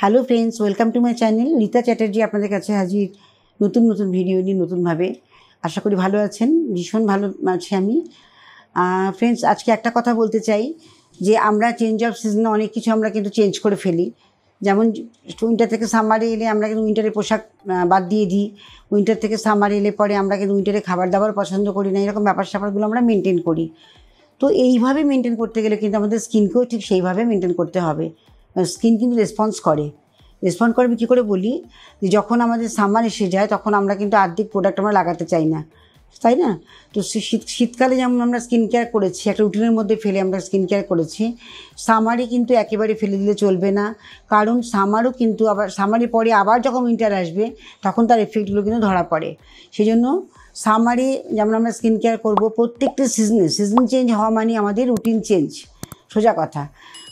Hello friends, welcome to my channel. Rita Chatterjee আপনাদের কাছে হাজির নতুন নতুন ভিডিও নিয়ে নতুনভাবে। আশা করি ভালো আছেন। ভীষণ ভালো আছি আমি। ফ্রেন্ডস, আজকে একটা কথা বলতে চাই যে আমরা চেঞ্জ অফ সিজনে অনেক কিছু আমরা কিন্তু চেঞ্জ করে ফেলি। যেমন উইন্টার থেকে সামারে এলে আমরা কিন্তু উইন্টারের পোশাক বাদ দিয়ে দিই। উইন্টার থেকে সামারে এলে পরে আমরা কিন্তু উইন্টারে খাবার দাবার পছন্দ করি না। এরকম ব্যাপার স্যাপারগুলো আমরা মেনটেন করি। তো এইভাবে মেনটেন করতে গেলে কিন্তু আমাদের স্কিনকেও ঠিক সেইভাবে মেনটেন করতে হবে। স্কিন কিন্তু রেসপন্স করবে কী করে বলি, যে যখন আমাদের সামার এসে যায় তখন আমরা কিন্তু আর্ধেক প্রোডাক্ট আমরা লাগাতে চাই না, তাই না? তো শীতকালে যেমন আমরা স্কিন কেয়ার করেছি, একটা রুটিনের মধ্যে ফেলে আমরা স্কিন কেয়ার করেছি, সামারে কিন্তু একেবারে ফেলে দিলে চলবে না। কারণ সামারও কিন্তু আবার সামারের পরে আবার যখন উইন্টার আসবে তখন তার এফেক্টগুলো কিন্তু ধরা পড়ে। সেই জন্য সামারে যেমন আমরা স্কিন কেয়ার করবো, প্রত্যেকটা সিজন চেঞ্জ হওয়া মানে আমাদের রুটিন চেঞ্জ, সোজা কথা।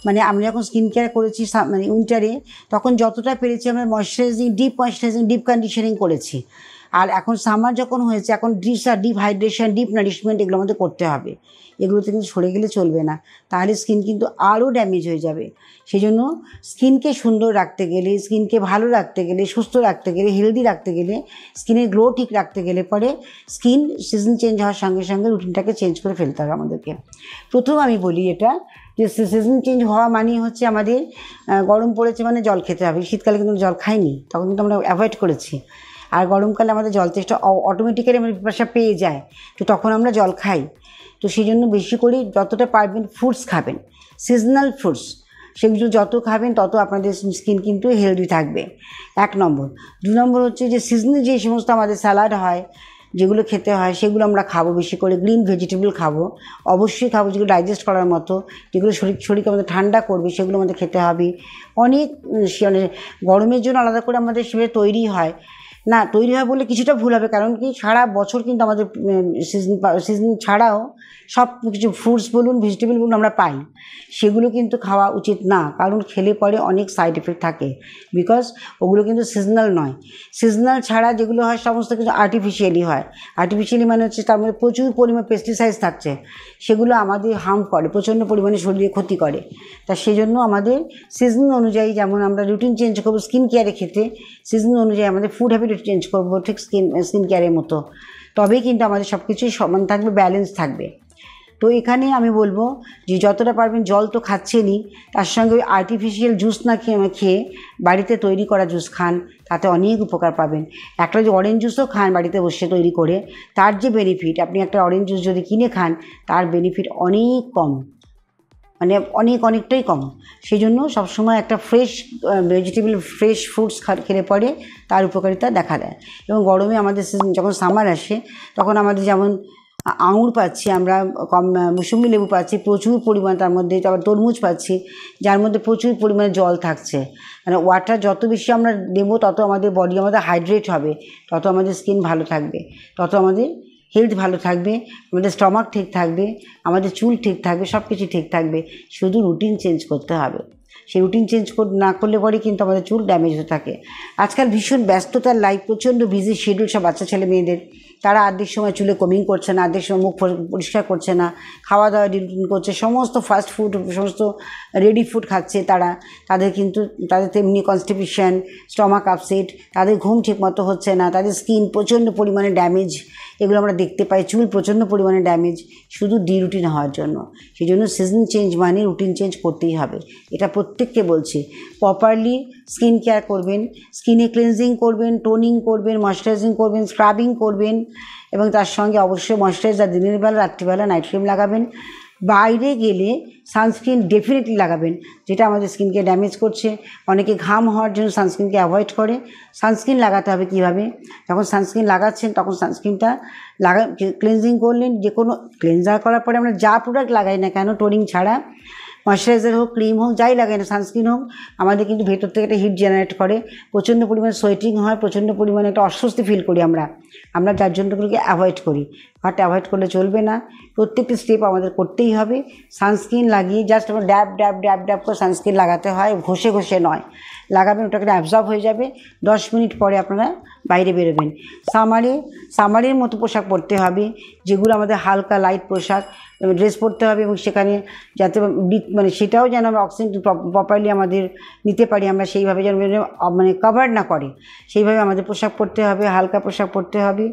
মানে আমরা যখন স্কিন কেয়ার করেছি মানে উইন্টারে, তখন যতটা পেরেছি আমরা ময়শ্চারাইজিং ডিপ কন্ডিশনিং করেছি। আর এখন সামার যখন হয়েছে, এখন ডিপ হাইড্রেশন, ডিপ নারিশমেন্ট এগুলো আমাদের করতে হবে। এগুলোতে কিন্তু সরে গেলে চলবে না, তাহলে স্কিন কিন্তু আরও ড্যামেজ হয়ে যাবে। সেই জন্য স্কিনকে সুন্দর রাখতে গেলে, স্কিনকে ভালো রাখতে গেলে, সুস্থ রাখতে গেলে, হেলদি রাখতে গেলে, স্কিনের গ্লো ঠিক রাখতে গেলে পরে স্কিন সিজন চেঞ্জ হওয়ার সঙ্গে সঙ্গে রুটিনটাকে চেঞ্জ করে ফেলতে হবে আমাদেরকে। প্রথম আমি বলি এটা যে সিজন চেঞ্জ হওয়া মানেই হচ্ছে আমাদের গরম পড়েছে মানে জল খেতে হবে। শীতকালে কিন্তু জল খাইনি, তখন কিন্তু আমরা অ্যাভয়েড করেছি। আর গরমকালে আমাদের জল তেষ্টা অটোমেটিক্যালি আমাদের পিপাসা পেয়ে যায়, তো তখন আমরা জল খাই। তো সেই জন্য বেশি করে যতটা পারবেন ফ্রুটস খাবেন, সিজনাল ফ্রুটস, সেগুলো যত খাবেন তত আপনাদের স্কিন কিন্তু হেলদি থাকবে, 1 নম্বর। 2 নম্বর হচ্ছে যে সিজনে যে সমস্ত আমাদের স্যালাড হয়, যেগুলো খেতে হয় সেগুলো আমরা খাবো, বেশি করে গ্রিন ভেজিটেবল খাবো, অবশ্যই খাবো, যেগুলো ডাইজেস্ট করার মতো, যেগুলো শরীরকে আমাদের ঠান্ডা করবে সেগুলো আমাদের খেতে হবে। অনেক গরমের জন্য আলাদা করে আমাদের শরীরে তৈরি হয় না, তৈরি হয় বলে কিছুটা ভুল হবে, কারণ কি সারা বছর কিন্তু আমাদের সিজন ছাড়াও সব কিছু ফ্রুটস বলুন, ভেজিটেবল বলুন আমরা পাই। সেগুলো কিন্তু খাওয়া উচিত না, কারণ খেলে পরে অনেক সাইড এফেক্ট থাকে, বিকজ ওগুলো কিন্তু সিজনাল নয়। সিজনাল ছাড়া যেগুলো হয় সমস্ত কিছু আর্টিফিশিয়ালি হয়। আর্টিফিশিয়ালি মানে হচ্ছে তার মধ্যে প্রচুর পরিমাণে পেস্টিসাইডস থাকছে, সেগুলো আমাদের হার্ম করে, প্রচণ্ড পরিমাণে শরীরে ক্ষতি করে। তা সেই জন্য আমাদের সিজন অনুযায়ী, যেমন আমরা রুটিন চেঞ্জ করবো স্কিন কেয়ারের ক্ষেত্রে, সিজন অনুযায়ী আমাদের ফুড হ্যাবিট চেঞ্জ করবো ঠিক স্কিন কেয়ারের মতো, তবেই কিন্তু আমাদের সব কিছুই সমান থাকবে, ব্যালেন্স থাকবে। তো এখানে আমি বলবো যে যতটা পারবেন জল তো খাচ্ছেনই, তার সঙ্গে ওই আর্টিফিশিয়াল জুস না খেয়ে বাড়িতে তৈরি করা জুস খান, তাতে অনেক উপকার পাবেন। একটা যে অরেঞ্জ জুসও খান বাড়িতে বসে তৈরি করে, তার যে বেনিফিট, আপনি একটা অরেঞ্জ জুস যদি কিনে খান তার বেনিফিট অনেক কম, মানে অনেকটাই কম। সেই জন্য সবসময় একটা ফ্রেশ ভেজিটেবল, ফ্রেশ ফ্রুটস খেলে পরে তার উপকারিতা দেখা দেয়। এবং গরমে আমাদের যখন সামার আসে তখন আমাদের যেমন আঙুর পাচ্ছি আমরা, মৌসুমি লেবু পাচ্ছি প্রচুর পরিমাণ, তার মধ্যে আবার তরমুজ পাচ্ছি যার মধ্যে প্রচুর পরিমাণে জল থাকছে। মানে ওয়াটার যত বেশি আমরা দেবো তত আমাদের বডি আমাদের হাইড্রেট হবে, তত আমাদের স্কিন ভালো থাকবে, তত আমাদের হেলথ ভালো থাকবে, আমাদের স্টমাক ঠিক থাকবে, আমাদের চুল ঠিক থাকবে, সব কিছু ঠিক থাকবে। শুধু রুটিন চেঞ্জ করতে হবে। সেই রুটিন চেঞ্জ না করলে পরে কিন্তু আমাদের চুল ড্যামেজ হয়ে থাকে। আজকাল ভীষণ ব্যস্ততার লাইফ, প্রচণ্ড বিজি শিডিউল সব বাচ্চা ছেলে মেয়েদের, তারা আর্ধেক সময় চুলে কমিং করছে না, আর্ধেক সময় মুখ পরিষ্কার করছে না, খাওয়া দাওয়া রুটিন করছে, সমস্ত ফাস্ট ফুড, সমস্ত রেডি ফুড খাচ্ছে তারা। তাদের তেমনি কনস্টিপেশন, স্টমাক আপসেট, তাদের ঘুম ঠিক মতো হচ্ছে না, তাদের স্কিন প্রচণ্ড পরিমাণে ড্যামেজ, এগুলো আমরা দেখতে পাই। চুল প্রচণ্ড পরিমাণে ড্যামেজ শুধু রুটিন হওয়ার জন্য। সেই জন্য সিজন চেঞ্জ মানে রুটিন চেঞ্জ করতেই হবে, এটা প্রত্যেককে বলছি। প্রপারলি স্কিন কেয়ার করবেন, স্কিনে ক্লিনজিং করবেন, টোনিং করবেন, ময়শ্চারাইজিং করবেন, স্ক্রাবিং করবেন, এবং তার সঙ্গে অবশ্যই ময়শ্চারাইজার দিনের বেলা, রাত্রিবেলা নাইট ক্রিম লাগাবেন। বাইরে গেলে সানস্ক্রিন ডেফিনেটলি লাগাবেন, যেটা আমাদের স্কিনকে ড্যামেজ করছে। অনেকে ঘাম হওয়ার জন্য সানস্ক্রিনকে অ্যাভয়েড করে। সানস্ক্রিন লাগাতে হবে কীভাবে, যখন সানস্ক্রিন লাগাচ্ছেন তখন সানস্ক্রিনটা ক্লিনজিং করলেন, যে কোনো ক্লিনজার করার পরে আমরা যা প্রোডাক্ট লাগাই না কেন, টোনিং ছাড়া, ময়শ্চারাইজার হোক, ক্রিম হোক, যাই লাগাই না, সানস্ক্রিন হোক, আমাদের কিন্তু ভেতর থেকে একটা হিট জেনারেট করে, প্রচণ্ড পরিমাণে সোয়েটিং হয়, প্রচণ্ড পরিমাণে একটা অস্বস্তি ফিল করি আমরা যার জন্য এগুলোকে অ্যাভয়েড করি। বাট অ্যাভয়েড করলে চলবে না, প্রত্যেকটি স্টেপ আমাদের করতেই হবে। সানস্ক্রিন লাগিয়ে জাস্ট আমরা ড্যাব ড্যাব ড্যাব ড্যাব করে সানস্ক্রিন লাগাতে হয়, ঘষে ঘষে নয়, লাগাবেন, ওটাকে অ্যাবজর্ব হয়ে যাবে। 10 মিনিট পরে আপনারা বাইরে বেরোবেন। সামারের মতো পোশাক পরতে হবে, যেগুলো আমাদের হালকা লাইট পোশাক, ড্রেস পরতে হবে এবং সেখানে যাতে মানে সেটাও যেন আমরা অক্সিজেন প্রপারলি আমাদের নিতে পারি, আমরা সেইভাবে যেন মানে কভার না করে সেইভাবে আমাদের পোশাক পরতে হবে, হালকা পোশাক পরতে হবে,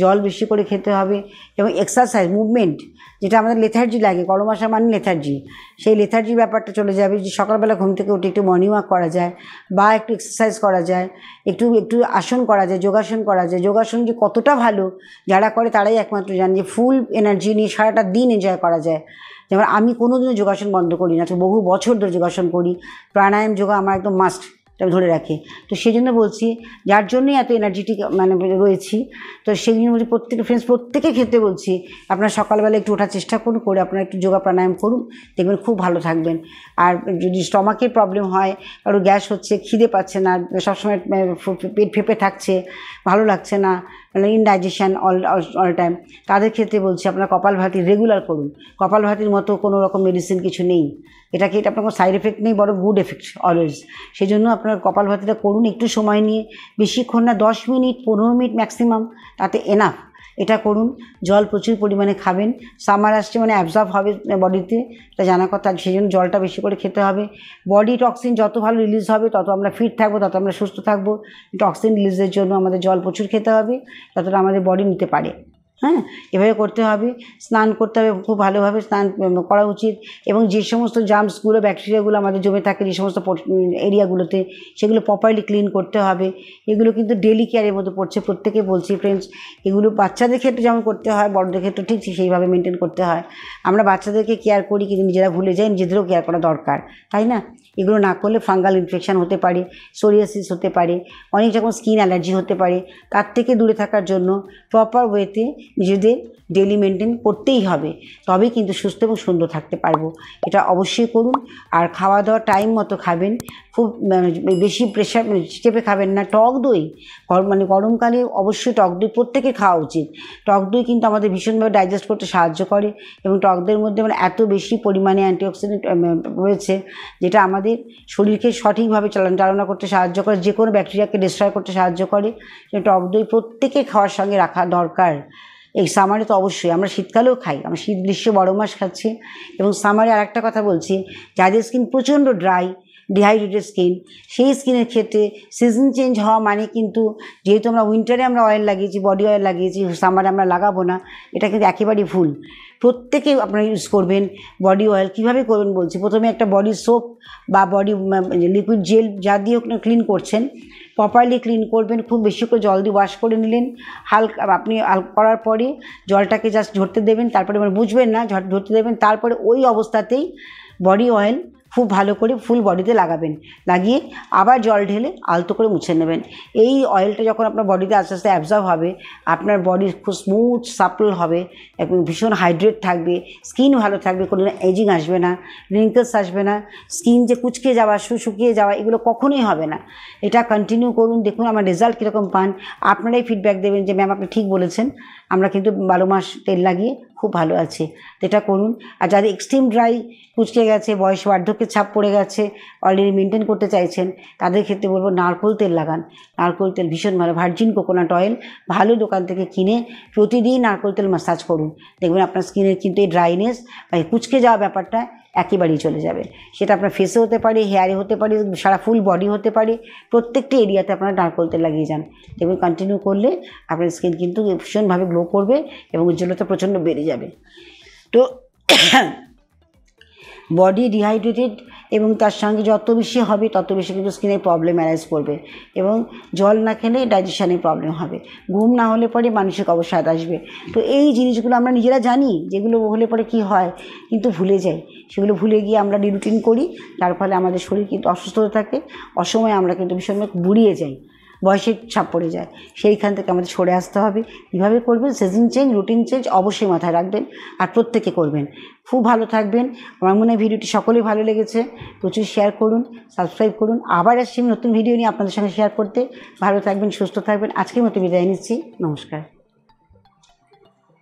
জল বেশি করে খেতে হবে এবং এক্সারসাইজ মুভমেন্ট, যেটা আমাদের লেথার্জি লাগে, গরম আসা মানে লেথার্জি, সেই লেথার্জির ব্যাপারটা চলে যাবে। যে সকালবেলা ঘুম থেকে উঠে একটু মর্নিং ওয়াক করা যায় বা একটু এক্সারসাইজ করা যায়, একটু আসন করা যায়, যোগাসন করা যায়। যোগাসন যে কতটা ভালো যারা করে তারাই একমাত্র জানে, যে ফুল এনার্জি নিয়ে সারাটা দিন এনজয় করা যায়। যেমন আমি কোনোদিনও যোগাসন বন্ধ করি না, তো বহু বছর ধরে যোগাসন করি, প্রাণায়াম যোগা আমার একদম মাস্ট ধরে রাখে। তো সেই জন্য বলছি, যার জন্যই এত এনার্জেটিক মানে রয়েছি, তো সেই জন্য বলছি প্রত্যেকের ক্ষেত্রে বলছি আপনারা সকালবেলা একটু ওঠার চেষ্টা করুন, করে আপনারা একটু যোগা প্রাণায়াম করুন, দেখবেন খুব ভালো থাকবেন। আর যদি স্টমাকের প্রবলেম হয়, কারো গ্যাস হচ্ছে, খিদে পাচ্ছে না, সবসময় পেট ফেঁপে থাকছে, ভালো লাগছে না, মানে ইনডাইজেশন অল টাইম, তাদের ক্ষেত্রে বলছি আপনারা কপালভাতি রেগুলার করুন। কপালভাতির মতো কোনো রকম মেডিসিন কিছু নেই, এটা আপনার কোনো সাইড এফেক্ট নেই, বড় গুড এফেক্ট অলওয়েজ। সেই জন্য আপনার কপালভাতিটা করুন একটু সময় নিয়ে, বেশিক্ষণ না, 10 মিনিট 15 মিনিট ম্যাক্সিমাম, তাতে এনাফ। এটা করুন। জল প্রচুর পরিমাণে খাবেন, সামার আসছে মানে অ্যাবজর্ব হবে বডিতে, এটা জানা কথা, সেই জন্য জলটা বেশি করে খেতে হবে। বডি টক্সিন যত ভালো রিলিজ হবে তত আমরা ফিট থাকবো, তত আমরা সুস্থ থাকবো। টক্সিন রিলিজের জন্য আমাদের জল প্রচুর খেতে হবে, ততটা আমাদের বডি নিতে পারে। হ্যাঁ, এভাবে করতে হবে। স্নান করতে হবে, খুব ভালোভাবে স্নান করা উচিত। এবং যে সমস্ত জার্মসগুলো, ব্যাকটেরিয়াগুলো আমাদের জমে থাকে যে সমস্ত এরিয়াগুলোতে, সেগুলো প্রপারলি ক্লিন করতে হবে। এগুলো কিন্তু ডেলি কেয়ারের মধ্যে পড়ছে, প্রত্যেকে বলছি ফ্রেন্ডস। এগুলো বাচ্চাদের ক্ষেত্রে যেমন করতে হয়, বড়দের ক্ষেত্রে ঠিক সেইভাবে মেনটেন করতে হয়। আমরা বাচ্চাদেরকে কেয়ার করি কিন্তু নিজেরা ভুলে যাই, নিজেদেরও কেয়ার করা দরকার, তাই না? এগুলো না করলে ফাঙ্গাল ইনফেকশান হতে পারে, সোরিয়াসিস হতে পারে, অনেক রকম স্কিন অ্যালার্জি হতে পারে। তার থেকে দূরে থাকার জন্য প্রপার ওয়েতে নিজেদের ডেলি মেনটেন করতেই হবে, তবেই কিন্তু সুস্থ এবং সুন্দর থাকতে পারবো। এটা অবশ্যই করুন। আর খাওয়া দাওয়া টাইম মতো খাবেন, খুব বেশি প্রেশার চেপে খাবেন না। টক দই মানে গরমকালে অবশ্যই টক দই প্রত্যেকে খাওয়া উচিত। টক দই কিন্তু আমাদের ভীষণভাবে ডাইজেস্ট করতে সাহায্য করে এবং টক দইয়ের মধ্যে মানে এত বেশি পরিমাণে অ্যান্টিঅক্সিডেন্ট রয়েছে, যেটা আমাদের শরীরকে সঠিকভাবে চালনা করতে সাহায্য করে, যে কোনো ব্যাকটেরিয়াকে ডিস্ট্রয় করতে সাহায্য করে। টক দই প্রত্যেকে খাওয়ার সঙ্গে রাখা দরকার। এই সামারে তো অবশ্যই, আমরা শীতকালেও খাই, আমরা শীত গ্রীষ্ম 12 মাস খাচ্ছি। এবং সামারে আর একটা কথা বলছি, যাদের স্কিন প্রচণ্ড ড্রাই, ডিহাইড্রেটেড স্কিন, সেই স্কিনের ক্ষেত্রে সিজন চেঞ্জ হওয়া মানে কিন্তু, যেহেতু আমরা উইন্টারে আমরা অয়েল লাগিয়েছি, বডি অয়েল লাগিয়েছি, সামারে আমরা লাগাবো না, এটা কিন্তু একেবারেই ভুল। প্রত্যেকে আপনারা ইউজ করবেন বডি অয়েল। কীভাবে করবেন বলছি, প্রথমে একটা বডি সোপ বা বডি লিকুইড জেল যা দিয়ে ক্লিন করছেন, প্রপারলি ক্লিন করবেন। খুব বেশি করে জল দিয়ে ওয়াশ করে নিলেন, হালকা আপনি করার পরে জলটাকে জাস্ট ঝরতে দেবেন, তারপরে মানে বুঝবেন না, ঝরতে দেবেন, তারপরে ওই অবস্থাতেই বডি অয়েল খুব ভালো করে ফুল বডিতে লাগাবেন, লাগিয়ে আবার জল ঢেলে আলতো করে মুছে নেবেন। এই অয়েলটা যখন আপনার বডিতে আস্তে আস্তে অ্যাবজর্ব হবে, আপনার বডি খুব স্মুথ সাপল হবে, একদম ভীষণ হাইড্রেট থাকবে, স্কিন ভালো থাকবে, কোনো এজিং আসবে না, রিঙ্কেলস আসবে না, স্কিন যে কুচকে যাওয়া, শুকিয়ে যাওয়া, এগুলো কখনোই হবে না। এটা কন্টিনিউ করুন, দেখুন আমার রেজাল্ট কীরকম পান। আপনারাই ফিডব্যাক দেবেন যে ম্যাম আপনি ঠিক বলেছেন, আমরা কিন্তু 12 মাস তেল লাগিয়ে খুব ভালো আছি। তো এটা করুন। আর যাদের এক্সট্রিম ড্রাই, কুচকে গেছে, বয়স বার্ধক্যের ছাপ পড়ে গেছে, অলরেডি মেনটেন করতে চাইছেন, তাদের ক্ষেত্রে বলবো নারকোল তেল লাগান। নারকোল তেল ভীষণ ভালো, ভার্জিন কোকোনাট অয়েল ভালো দোকান থেকে কিনে প্রতিদিন নারকোল তেল ম্যাসাজ করুন, দেখবেন আপনার স্কিনের কিন্তু এই ড্রাইনেস বা কুচকে যাওয়া ব্যাপারটা একেবারেই চলে যাবে। সেটা আপনার ফেসে হতে পারে, হেয়ারে হতে পারে, সারা ফুল বডি হতে পারে, প্রত্যেকটি এরিয়াতে আপনারা নারকোল তেল লাগিয়ে যান, দেখবেন কন্টিনিউ করলে আপনার স্কিন কিন্তু ভীষণভাবে গ্লো করবে এবং উজ্জ্বলতা প্রচণ্ড বেড়ে যাবে। তো বডি ডিহাইড্রেটেড এবং তার সঙ্গে যত বেশি হবে তত বেশি কিন্তু স্কিনের প্রবলেম অ্যারাইজ করবে এবং জল না খেলে ডাইজেশনের প্রবলেম হবে, ঘুম না হলে পরে মানসিক অবসাদ আসবে। তো এই জিনিসগুলো আমরা নিজেরা জানি, যেগুলো হলে পরে কি হয় কিন্তু ভুলে যাই, সেগুলো ভুলে গিয়ে আমরা ডিরুটিন করি, যার ফলে আমাদের শরীর কিন্তু অসুস্থ হতে থাকে, অসময়ে আমরা কিন্তু ভীষণভাবে বুড়িয়ে যাই, বয়সের ছাপ পড়ে যায়। সেইখান থেকে আমাদের সরে আসতে হবে। কীভাবে করবেন? সিজন চেঞ্জ, রুটিন চেঞ্জ অবশ্যই মাথায় রাখবেন আর প্রত্যেকে করবেন। খুব ভালো থাকবেন। আমার মনে হয় ভিডিওটি সকলেই ভালো লেগেছে, প্রচুর শেয়ার করুন, সাবস্ক্রাইব করুন। আবার আসছি নতুন ভিডিও নিয়ে আপনাদের সঙ্গে শেয়ার করতে। ভালো থাকবেন, সুস্থ থাকবেন। আজকের মতো বিদায় নিচ্ছি, নমস্কার।